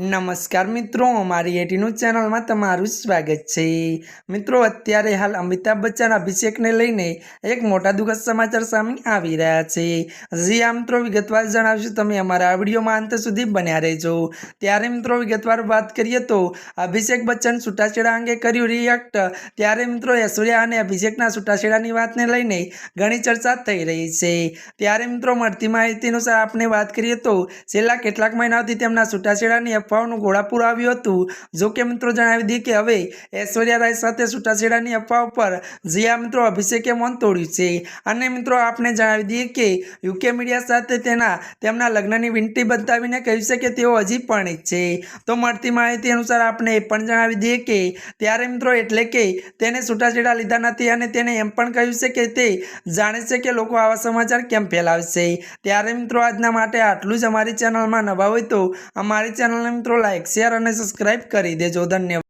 नमस्कार मित्रों, अमारी एटी न्यूज चैनल में तमारुं स्वागत है। मित्रों, अत्यारे हाल अमिताभ बच्चन अभिषेक ने लईने एक मोटा दुखद समाचार सामे आवी रह्या छे। जी आ मित्रों विगतवार जणावीशुं, तमे अमारा विडियो में अंत सुधी बन्या रहेजो। त्यारे मित्रों विगतवार बात करीए तो अभिषेक बच्चन छूटाछेड़ा अंगे कर्युं रिएक्ट। त्यारे मित्रों ऐश्वर्या अने अभिषेकना छूटाछेड़ानी वातने लईने घणी चर्चा थई रही छे। त्यारे मित्रों मळती माहिती अनुसार आपणे वात करीए तो छेल्ला કેટલાક મહિનાઓથી તેમના છૂટાછેડાની અફવાઓનું ઘોડાપૂર આવ્યું હતું। જો કે મિત્રો જણાવી દઈએ કે હવે ऐश्वर्या राय સાથે છૂટાછેડાની અફવાઓ પર જીયા મિત્રો અભિષેકે મૌન તોડ્યું છે। અને મિત્રો આપણે જણાવી દઈએ કે યુકે મીડિયા સાથે તેમના લગ્નની વિનંતી બતાવીને કહ્યું છે કે તેઓ હજી પરણિત છે। તો મળતી માહિતી અનુસાર આપણે એ પણ જણાવી દઈએ કે ત્યારે મિત્રો એટલે કે તેને છૂટાછેડા લીધા નથી અને તેને એમ પણ કહ્યું છે કે તે જાણે છે કે લોકો આવા સમાચાર કેમ ફેલાવશે। ત્યારે મિત્રો આજના માટે આટલું જ। અમારી ચેનલમાં નવા હોય તો અમારી ચેનલને મિત્રો લાઈક, શેર અને સબસ્ક્રાઇબ કરી દેજો। ધન્યવાદ।